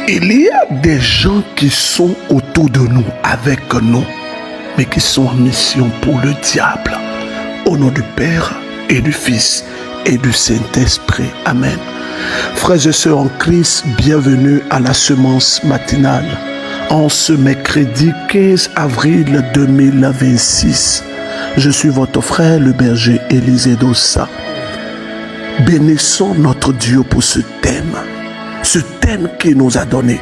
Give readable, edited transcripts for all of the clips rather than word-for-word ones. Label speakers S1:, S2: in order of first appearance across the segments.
S1: Il y a des gens qui sont autour de nous, avec nous, mais qui sont en mission pour le diable. Au nom du Père et du Fils et du Saint-Esprit. Amen. Frères et sœurs en Christ, bienvenue à la semence matinale. En ce mercredi 15 avril 2026, je suis votre frère, le berger Élisée Dossa. Bénissons notre Dieu pour ce thème qu'il nous a donné,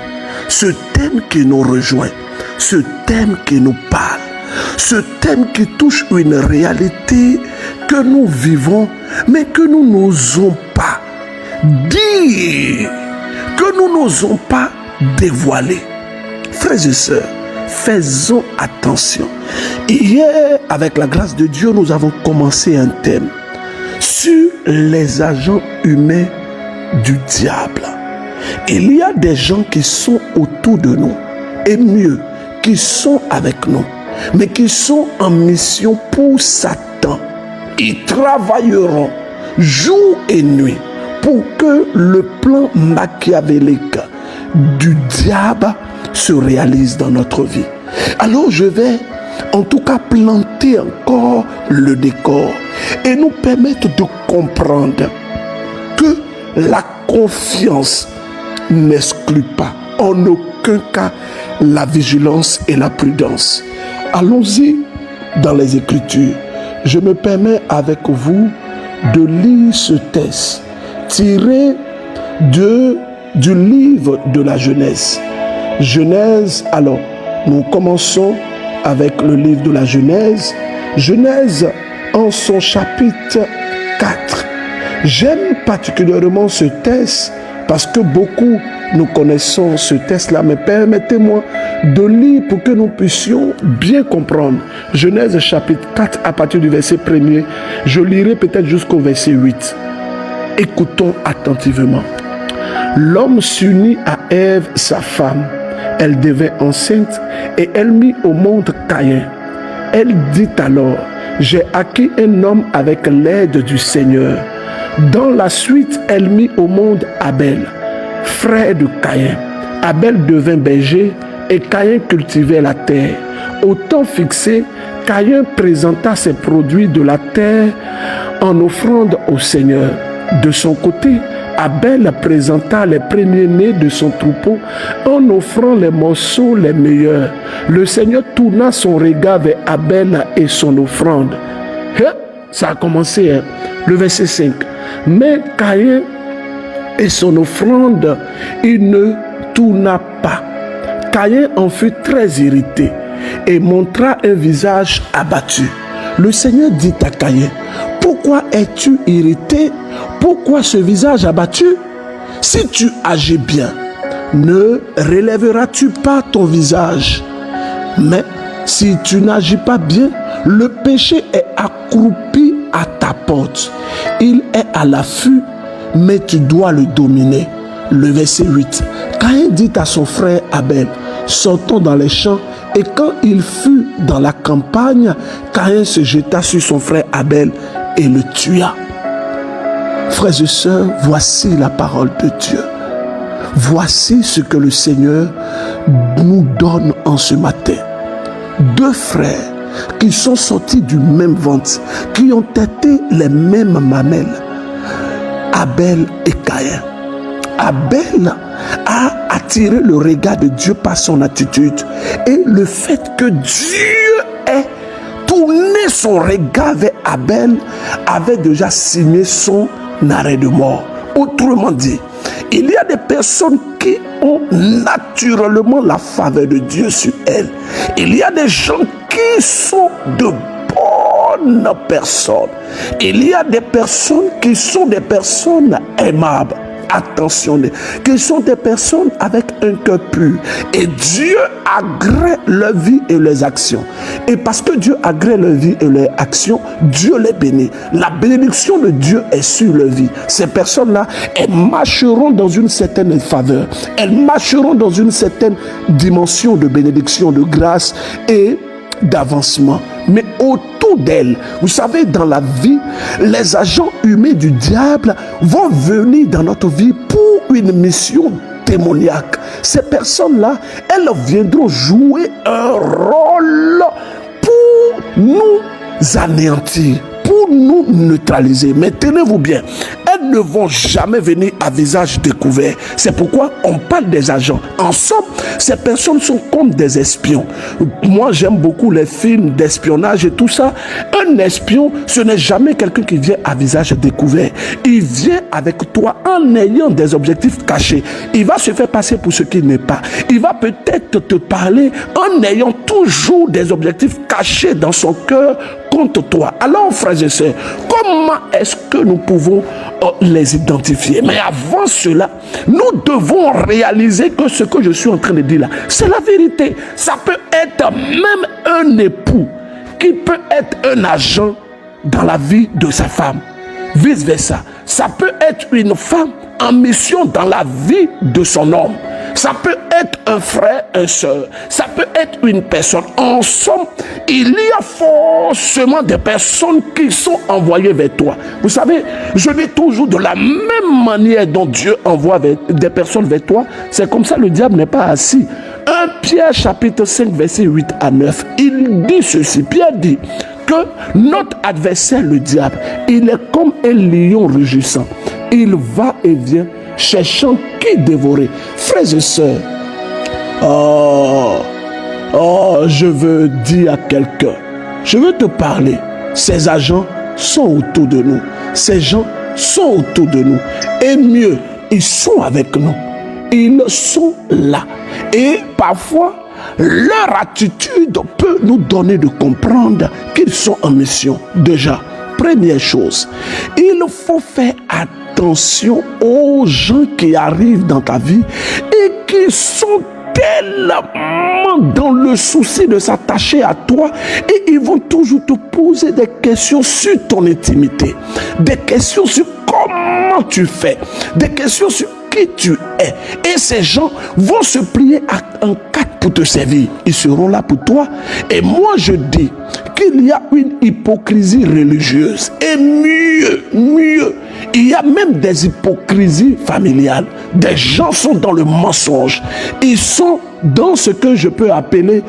S1: ce thème qui nous rejoint, ce thème qui nous parle, ce thème qui touche une réalité que nous vivons, mais que nous n'osons pas dire, que nous n'osons pas dévoiler. Frères et sœurs, faisons attention. Hier, avec la grâce de Dieu, nous avons commencé un thème sur les agents humains du diable. Il y a des gens qui sont autour de nous, et mieux, qui sont avec nous, mais qui sont en mission pour Satan. Ils travailleront jour et nuit pour que le plan machiavélique du diable se réalise dans notre vie. Alors je vais en tout cas planter encore le décor et nous permettre de comprendre que la confiance n'exclut pas en aucun cas la vigilance et la prudence. Allons-y dans les Écritures. Je me permets avec vous de lire ce texte tiré du livre de la Genèse. Genèse, alors, nous commençons avec le livre de la Genèse. Genèse en son chapitre 4. J'aime particulièrement ce texte parce que beaucoup nous connaissons ce texte-là, mais permettez-moi de lire pour que nous puissions bien comprendre. Genèse chapitre 4 à partir du verset 1er, je lirai peut-être jusqu'au verset 8. Écoutons attentivement. L'homme s'unit à Ève, sa femme. Elle devint enceinte et elle mit au monde Caïn. Elle dit alors, j'ai acquis un homme avec l'aide du Seigneur. Dans la suite, elle mit au monde Abel, frère de Caïn. Abel devint berger et Caïn cultivait la terre. Au temps fixé, Caïn présenta ses produits de la terre en offrande au Seigneur. De son côté, Abel présenta les premiers-nés de son troupeau en offrant les morceaux les meilleurs. Le Seigneur tourna son regard vers Abel et son offrande. Ça a commencé, le verset 5. Mais Caïn et son offrande, il ne tourna pas. Caïn en fut très irrité et montra un visage abattu. Le Seigneur dit à Caïn, pourquoi es-tu irrité? Pourquoi ce visage abattu? Si tu agis bien, ne relèveras-tu pas ton visage? Mais si tu n'agis pas bien, le péché est accroupi à ta porte. Il est à l'affût, mais tu dois le dominer. Le verset 8. Caïn dit à son frère Abel, sortons dans les champs. Et quand il fut dans la campagne, Caïn se jeta sur son frère Abel et le tua. Frères et sœurs, voici la parole de Dieu. Voici ce que le Seigneur nous donne en ce matin. Deux frères qui sont sortis du même ventre, qui ont été les mêmes mamelles, Abel et Caïn. Abel a attiré le regard de Dieu par son attitude et le fait que Dieu ait tourné son regard vers Abel avait déjà signé son arrêt de mort. Autrement dit, il y a des personnes qui ont naturellement la faveur de Dieu sur elles. Il y a des gens qui sont de bonnes personnes. Il y a des personnes qui sont des personnes aimables. Attention, qui sont des personnes avec un cœur pur. Et Dieu agrée leur vie et leurs actions. Et parce que Dieu agrée leur vie et leurs actions, Dieu les bénit. La bénédiction de Dieu est sur leur vie. Ces personnes-là, elles marcheront dans une certaine faveur. Elles marcheront dans une certaine dimension de bénédiction, de grâce et d'avancement. Mais autour d'elle, vous savez, dans la vie, les agents humains du diable vont venir dans notre vie pour une mission démoniaque. Ces personnes-là, elles viendront jouer un rôle pour nous anéantir, pour nous neutraliser. Mais tenez-vous bien, elles ne vont jamais venir à visage découvert. C'est pourquoi on parle des agents. Ensemble, ces personnes sont comme des espions. Moi, j'aime beaucoup les films d'espionnage et tout ça. Un espion, ce n'est jamais quelqu'un qui vient à visage découvert. Il vient avec toi en ayant des objectifs cachés. Il va se faire passer pour ce qu'il n'est pas. Il va peut-être te parler en ayant toujours des objectifs cachés dans son cœur contre toi. Alors, frères et sœurs, comment est-ce que nous pouvons les identifier? Mais avant cela, nous devons réaliser que ce que je suis en train de dire là, c'est la vérité. Ça peut être même un époux qui peut être un agent dans la vie de sa femme. Vice versa. Ça peut être une femme en mission dans la vie de son homme. Ça peut être un frère, une soeur. Ça peut être une personne. En somme, il y a forcément des personnes qui sont envoyées vers toi. Vous savez, je dis toujours de la même manière dont Dieu envoie des personnes vers toi. C'est comme ça, le diable n'est pas assis. 1 Pierre chapitre 5 verset 8 à 9. Il dit ceci. Pierre dit que notre adversaire, le diable, il est comme un lion rugissant. Il va et vient cherchant qui dévorer. Frères et sœurs, je veux dire à quelqu'un, je veux te parler. Ces agents sont autour de nous. Ces gens sont autour de nous. Et mieux, ils sont avec nous. Ils sont là. Et parfois, leur attitude peut nous donner de comprendre qu'ils sont en mission. Déjà, première chose, il faut faire attention aux gens qui arrivent dans ta vie et qui sont tellement dans le souci de s'attacher à toi et ils vont toujours te poser des questions sur ton intimité, des questions sur comment tu fais, des questions sur qui tu es. Et ces gens vont se plier en quatre pour te servir. Ils seront là pour toi. Et moi je dis qu'il y a une hypocrisie religieuse. Et mieux, il y a même des hypocrisies familiales. Des gens sont dans le mensonge. Ils sont dans ce que je peux appeler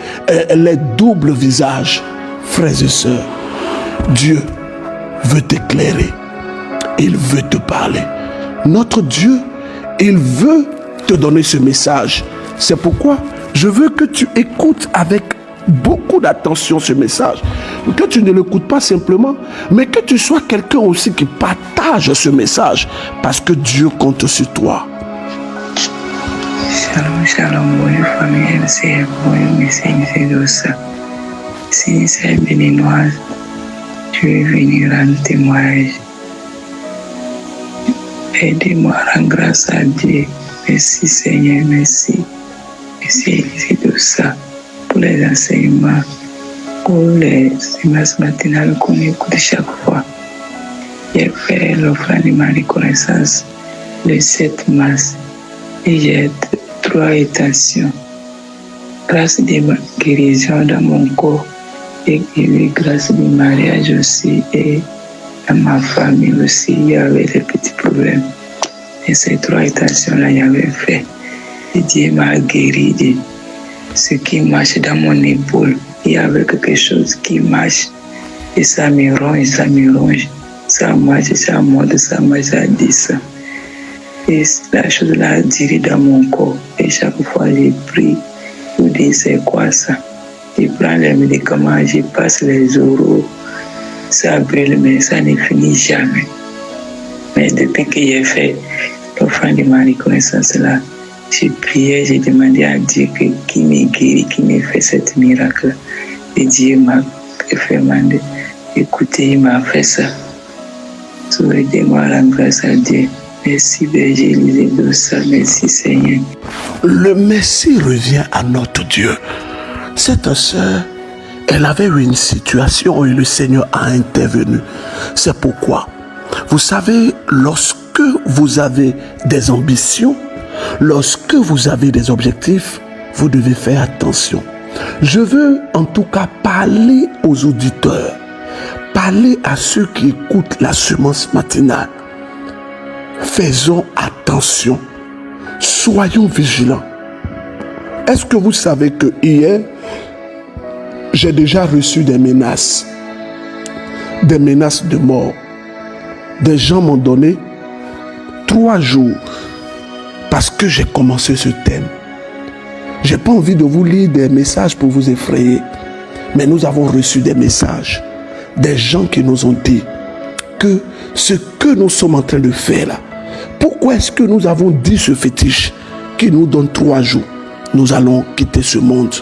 S1: les doubles visages. Frères et sœurs, Dieu veut t'éclairer. Il veut te parler. Notre Dieu, il veut te donner ce message. C'est pourquoi je veux que tu écoutes avec beaucoup d'attention ce message. Que tu ne l'écoutes pas simplement, mais que tu sois quelqu'un aussi qui partage ce message. Parce que Dieu compte sur toi.
S2: Shalom, shalom, bonjour famille MC, bonjour monsieur Dossa. Si c'est béninoise, je vais venir rendre témoignage. Aidez-moi à rendre grâce à Dieu. Merci Seigneur, merci. Merci Dossa pour les enseignements, pour les séances matinales qu'on écoute chaque fois. J'ai fait l'offrande de ma reconnaissance le 7 mars et j'ai 3 intentions. Grâce de ma guérison dans mon corps et grâce du mariage aussi et dans ma famille aussi, il y avait des petits problèmes. Et ces 3 intentions-là, j'avais fait. Et Dieu m'a guéri de ce qui marche dans mon épaule. Il y avait quelque chose qui marche. Et ça me ronge, ça me ronge. Ça marche, ça monte, ça marche, ça descend. Et la chose-là a duré dans mon corps. Et chaque fois, j'ai pris pour dire c'est quoi ça. Je prends les médicaments, je passe les oraux. Ça brûle, mais ça ne finit jamais. Mais depuis que j'ai fait l'offrande de ma reconnaissance là, j'ai prié, j'ai demandé à Dieu qui me guérit, qui me fait cet miracle. Et Dieu m'a fait demander. Écoutez, il m'a fait ça. Aidez-moi à rendre grâce à Dieu. Merci Berger Élisée Dossa, merci Seigneur.
S1: Le Messie revient à notre Dieu. Cette sœur, elle avait eu une situation et le Seigneur a intervenu. C'est pourquoi, vous savez, lorsque vous avez des ambitions, lorsque vous avez des objectifs, vous devez faire attention. Je veux en tout cas parler aux auditeurs, parler à ceux qui écoutent la semence matinale. Faisons attention, soyons vigilants. Est-ce que vous savez que hier, j'ai déjà reçu des menaces de mort. Des gens m'ont donné 3 jours parce que j'ai commencé ce thème. Je n'ai pas envie de vous lire des messages pour vous effrayer, mais nous avons reçu des messages, des gens qui nous ont dit que ce que nous sommes en train de faire là, pourquoi est-ce que nous avons dit ce fétiche qui nous donne 3 jours? Nous allons quitter ce monde.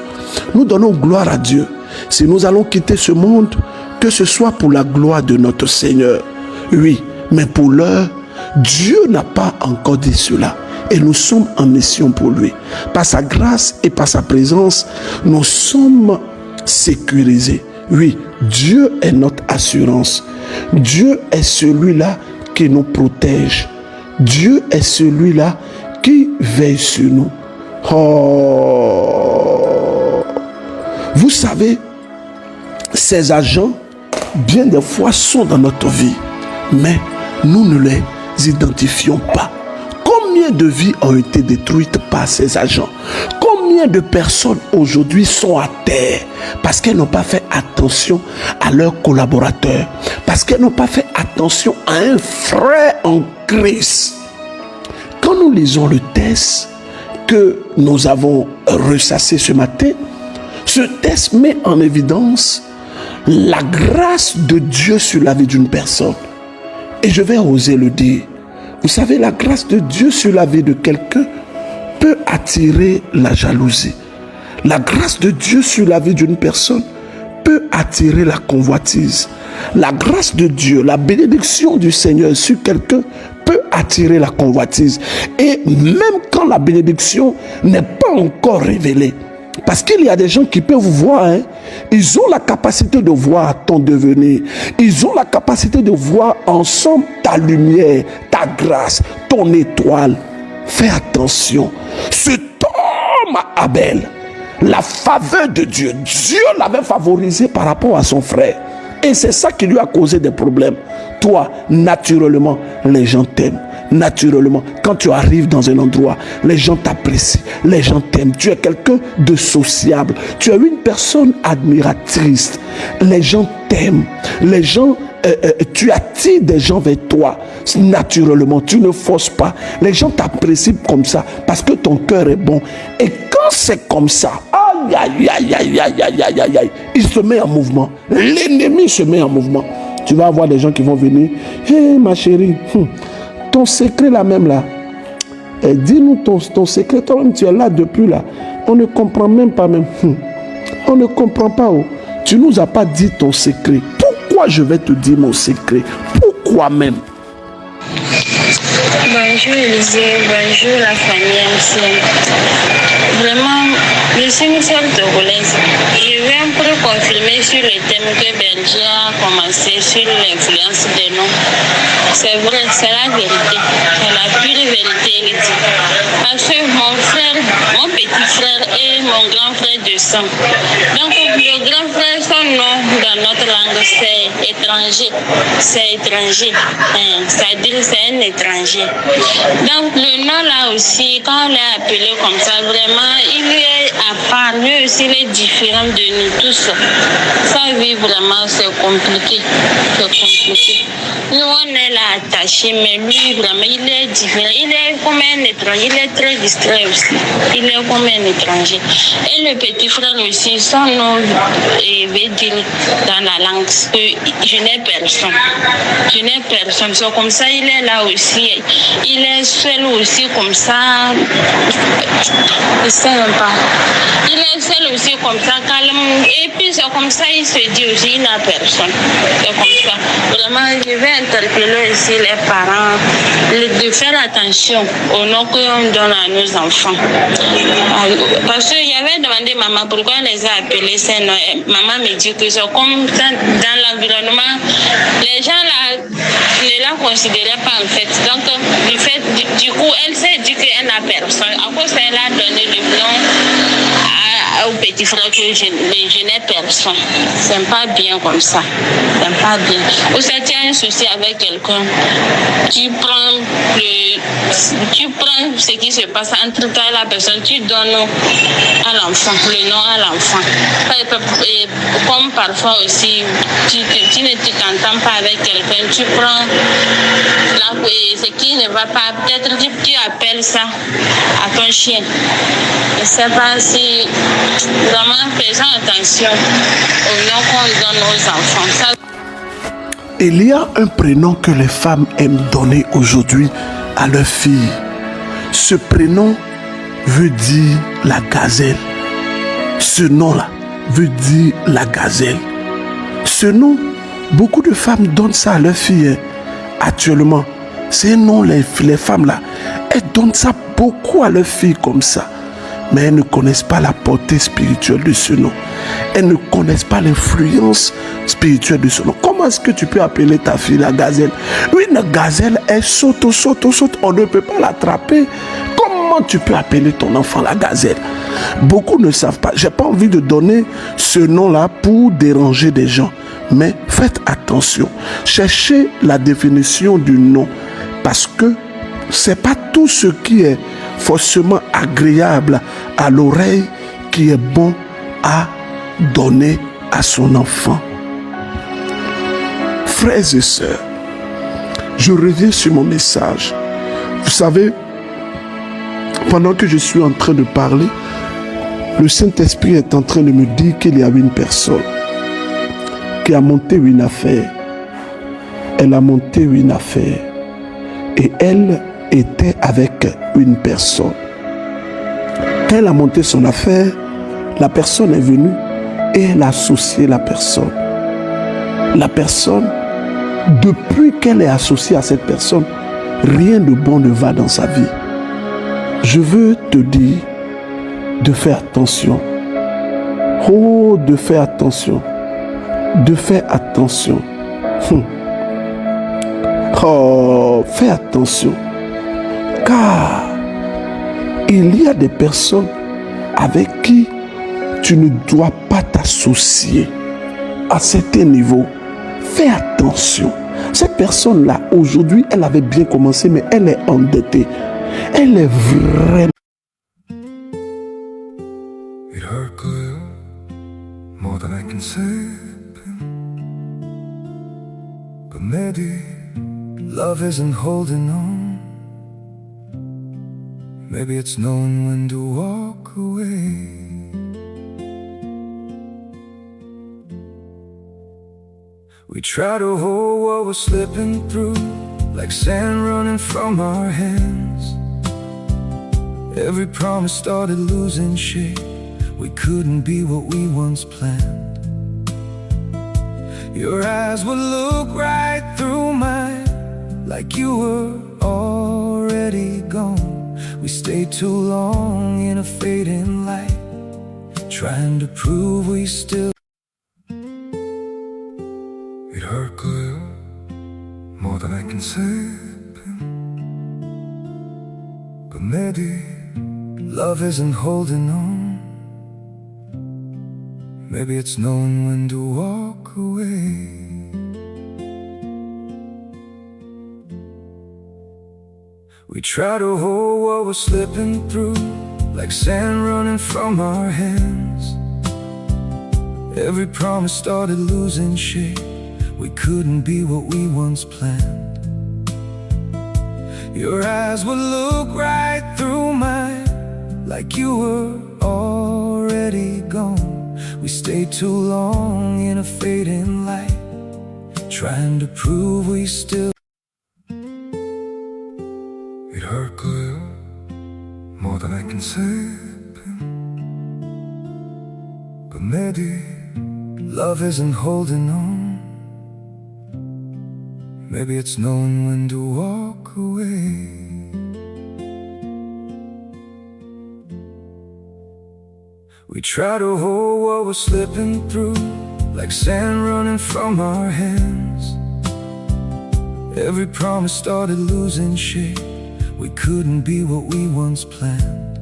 S1: Nous donnons gloire à Dieu. Si nous allons quitter ce monde, que ce soit pour la gloire de notre Seigneur. Oui, mais pour l'heure, Dieu n'a pas encore dit cela. Et nous sommes en mission pour lui. Par sa grâce et par sa présence, nous sommes sécurisés. Oui, Dieu est notre assurance. Dieu est celui-là qui nous protège. Dieu est celui-là qui veille sur nous. Oh! Vous savez, ces agents, bien des fois, sont dans notre vie, mais nous ne les identifions pas. Combien de vies ont été détruites par ces agents? Combien de personnes aujourd'hui sont à terre parce qu'elles n'ont pas fait attention à leurs collaborateurs, parce qu'elles n'ont pas fait attention à un frère en Christ? Quand nous lisons le texte que nous avons ressassé ce matin, ce texte met en évidence la grâce de Dieu sur la vie d'une personne. Et je vais oser le dire. Vous savez, la grâce de Dieu sur la vie de quelqu'un peut attirer la jalousie. La grâce de Dieu sur la vie d'une personne peut attirer la convoitise. La grâce de Dieu, la bénédiction du Seigneur sur quelqu'un peut attirer la convoitise. Et même quand la bénédiction n'est pas encore révélée, parce qu'il y a des gens qui peuvent voir, hein, ils ont la capacité de voir ton devenir. Ils ont la capacité de voir ensemble ta lumière, ta grâce, ton étoile. Fais attention. Cet homme Abel, la faveur de Dieu, Dieu l'avait favorisé par rapport à son frère. Et c'est ça qui lui a causé des problèmes. Toi, naturellement, les gens t'aiment. Naturellement, quand tu arrives dans un endroit, les gens t'apprécient, les gens t'aiment. Tu es quelqu'un de sociable. Tu es une personne admiratrice. Les gens t'aiment. Les gens, tu attires des gens vers toi. Naturellement, tu ne forces pas. Les gens t'apprécient comme ça parce que ton cœur est bon. Et quand c'est comme ça, aïe, aïe, aïe, aïe, aïe, aïe, aïe, aïe, aïe, il se met en mouvement. L'ennemi se met en mouvement. Tu vas avoir des gens qui vont venir. Hé, ma chérie, ton secret là même là, dis-nous ton secret, toi-même tu es là depuis là, on ne comprend même pas même, on ne comprend pas, oh. Tu nous as pas dit ton secret, pourquoi je vais te dire mon secret, pourquoi même?
S3: Bonjour Élisée, bonjour la famille MC. Vraiment, je suis une seule Togolaise. Je viens pour confirmer sur le thème que Berger a commencé sur l'influence des noms. C'est vrai, c'est la vérité. C'est la pure vérité, il dit. Parce que mon frère, mon petit frère et mon grand frère de sang. Donc le grand frère, son nom dans notre langue, c'est étranger. C'est étranger. C'est-à-dire c'est un étranger. Donc le nom là aussi, quand on l'a appelé comme ça, vraiment, il est à part, lui aussi il est différent de nous tous. Sa vie vraiment c'est compliqué. C'est compliqué. Nous on est là attachés, mais lui vraiment il est différent. Il est comme un étranger, il est très distrait aussi. Il est comme un étranger. Et le petit frère aussi, son nom veut dire dans la langue que je n'ai personne. Je n'ai personne. C'est comme ça, il est là aussi. Il est seul aussi comme ça. Je ne sais même pas. Il est seul aussi comme ça, calme. Et puis c'est comme ça, il se dit aussi, il n'a personne. C'est comme ça. Vraiment, je vais interpeller aussi les parents de faire attention au nom qu'on donne à nos enfants. Parce que j'avais demandé maman pourquoi elle les a appelés ces noms. Maman me dit que c'est comme ça dans l'environnement. Les gens là ne la considéraient pas en fait. Donc, du coup, elle s'est dit qu'elle n'a personne. À cause elle a donné le nom au petit qui fera que je n'ai personne. C'est pas bien comme ça. C'est pas bien. Ou si tu as un souci avec quelqu'un, tu prends ce qui se passe entre toi et la personne, tu donnes à l'enfant, le nom à l'enfant. Comme parfois aussi, tu ne t'entends pas avec quelqu'un, tu prends ce qui ne va pas, peut-être tu appelles ça à ton chien. Je ne sais pas si vraiment faisons attention au nom qu'on donne aux enfants. Ça...
S1: Il y a un prénom que les femmes aiment donner aujourd'hui à leurs filles. Ce prénom veut dire la gazelle. Ce nom-là veut dire la gazelle. Ce nom, beaucoup de femmes donnent ça à leurs filles. Actuellement, ces noms, les femmes-là, elles donnent ça beaucoup à leurs filles comme ça. Mais elles ne connaissent pas la portée spirituelle de ce nom. Elles ne connaissent pas l'influence spirituelle de ce nom. Comment est-ce que tu peux appeler ta fille la gazelle? Une gazelle, elle saute. On ne peut pas l'attraper. Comment tu peux appeler ton enfant la gazelle? Beaucoup ne savent pas. Je n'ai pas envie de donner ce nom-là pour déranger des gens. Mais faites attention. Cherchez la définition du nom. Parce que ce n'est pas tout ce qui est forcément agréable à l'oreille qui est bon à donner à son enfant. Frères et sœurs, je reviens sur mon message. Vous savez, pendant que je suis en train de parler, le Saint-Esprit est en train de me dire qu'il y avait une personne qui a monté une affaire. Elle a monté une affaire. Et elle était avec une personne. Quand elle a monté son affaire, la personne est venue et elle a associé la personne. La personne, depuis qu'elle est associée à cette personne, rien de bon ne va dans sa vie. Je veux te dire de faire attention. Oh, de faire attention. De faire attention. Oh, fais attention. Car il y a des personnes avec qui tu ne dois pas t'associer à certains niveaux. Fais attention. Cette personne-là, aujourd'hui, elle avait bien commencé, mais elle est endettée. Elle est vraiment...
S4: It hurt good, more than I can say. But maybe love isn't holding on. Maybe it's knowing when to walk away. We try to hold what we're slipping through, like sand running from our hands. Every promise started losing shape. We couldn't be what we once planned. Your eyes would look right through mine, like you were already gone. We stayed too long in a fading light, trying to prove we still. It hurt good, more than I can say. But maybe love isn't holding on. Maybe it's knowing when to walk away. We try to hold what we're slipping through, like sand running from our hands. Every promise started losing shape. We couldn't be what we once planned. Your eyes would look right through mine, like you were already gone. We stayed too long in a fading light, trying to prove we still. It hurt good, more than I can say. But maybe love isn't holding on. Maybe it's knowing when to walk away. We try to hold what we're slipping through, like sand running from our hands. Every promise started losing shape. We couldn't be what we once planned.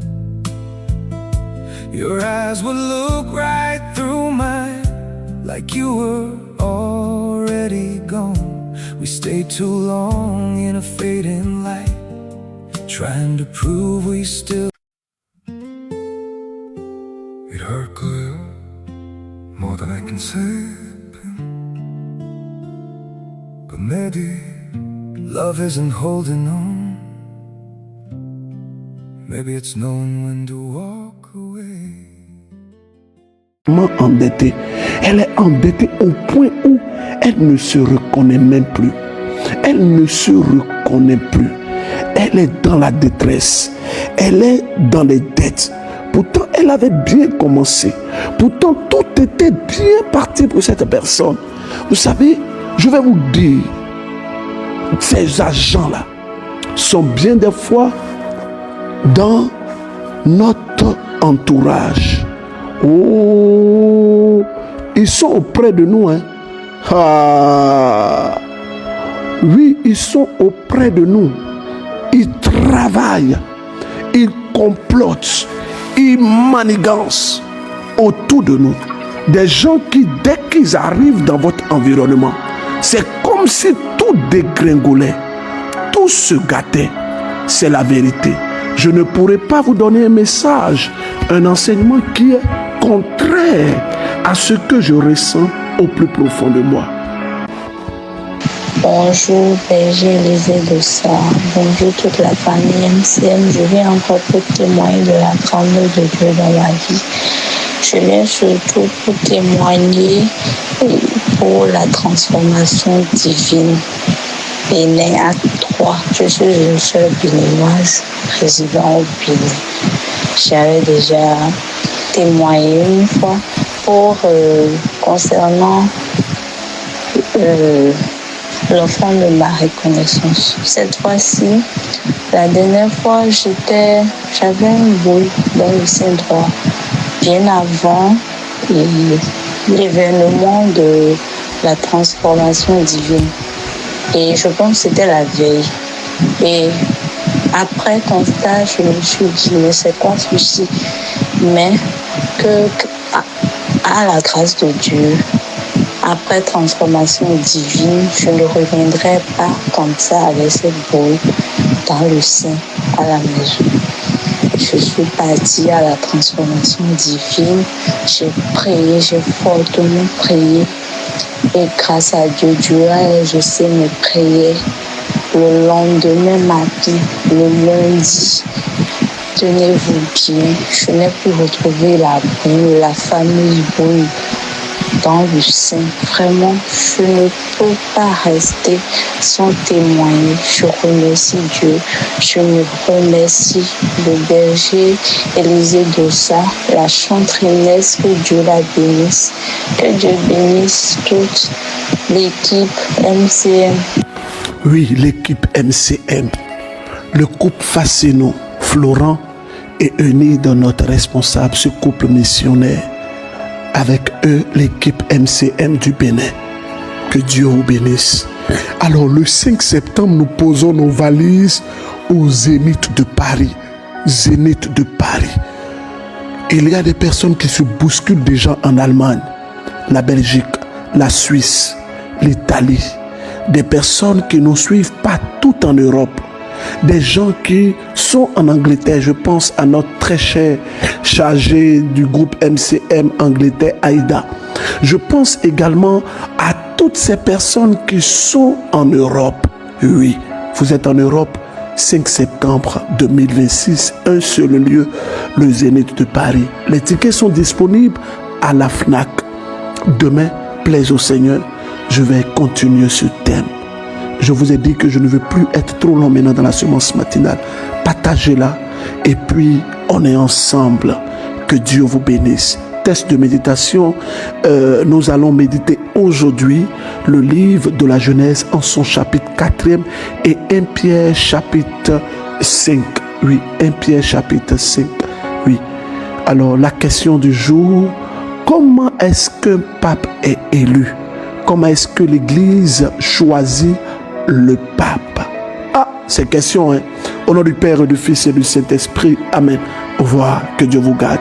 S4: Your eyes would look right through mine, like you were already gone. We stayed too long in a fading light, trying to prove we still. It hurt clear, more than I can say. But maybe love isn't holding on. Maybe it's knowing when to walk away.
S1: Embêtée. Elle est embêtée au point où elle ne se reconnaît même plus. Elle ne se reconnaît plus. Elle est dans la détresse. Elle est dans les dettes. Pourtant, elle avait bien commencé. Pourtant, tout était bien parti pour cette personne. Vous savez, je vais vous dire, ces agents-là sont bien des fois dans notre entourage. Oh, ils sont auprès de nous, hein. Ah, oui, ils sont auprès de nous. Ils travaillent, ils complotent, ils manigancent autour de nous. Des gens qui, dès qu'ils arrivent dans votre environnement, c'est comme si tout dégringolait, tout se gâtait. C'est la vérité. Je ne pourrais pas vous donner un message, un enseignement qui est contraire à ce que je ressens au plus profond de moi.
S3: Bonjour, berger Élisée de ça. Bonjour toute la famille MCM. Je viens encore pour témoigner de la grandeur de Dieu dans ma vie. Je viens surtout pour témoigner pour la transformation divine. Bénin Acte 3. Je suis une sœur béninoise résidant au Bénin. J'avais déjà témoigné une fois concernant l'enfant de ma reconnaissance. Cette fois-ci, la dernière fois, j'avais un boule dans le sein droit bien avant l'événement de la transformation divine. Et je pense que c'était la veille. Et après constat, je me suis dit, mais c'est quoi ceci? Mais à la grâce de Dieu, après transformation divine, je ne reviendrai pas comme ça avec cette boule dans le sein à la maison. Je suis partie à la transformation divine. J'ai prié, j'ai fortement prié. Et grâce à Dieu, je sais mes prières. Le lendemain matin, le lundi, tenez-vous bien, je n'ai pu retrouver la boule, la fameuse boule dans le sein. Vraiment, je ne peux pas rester sans témoigner. Je remercie Dieu. Je me remercie le berger Élisée Dossa, la chanteresse, que Dieu la bénisse. Que Dieu bénisse toute l'équipe MCM.
S1: Oui, l'équipe MCM. Le couple Fascino, Florent et Eunide, notre responsable, ce couple missionnaire. Avec eux, l'équipe MCM du Bénin. Que Dieu vous bénisse. Alors, le 5 septembre, nous posons nos valises au Zénith de Paris. Zénith de Paris. Il y a des personnes qui se bousculent déjà en Allemagne, la Belgique, la Suisse, l'Italie. Des personnes qui nous suivent partout en Europe. Des gens qui sont en Angleterre. Je pense à notre très cher chargé du groupe MCM Angleterre, Aïda. Je pense également à toutes ces personnes qui sont en Europe. Oui, vous êtes en Europe, 5 septembre 2026, un seul lieu, le Zénith de Paris. Les tickets sont disponibles à la FNAC. Demain, plaise au Seigneur, je vais continuer ce thème. Je vous ai dit que je ne veux plus être trop long maintenant dans la semence matinale. Partagez-la et puis on est ensemble. Que Dieu vous bénisse. Test de méditation. Nous allons méditer aujourd'hui le livre de la Genèse en son chapitre 4e et 1 Pierre chapitre 5. Oui, 1 Pierre chapitre 5. Oui. Alors la question du jour, comment est-ce qu'un pape est élu? Comment est-ce que l'Église choisit le pape? Ah, c'est question, hein? Au nom du Père, du Fils et du Saint-Esprit. Amen. Au revoir. Que Dieu vous garde.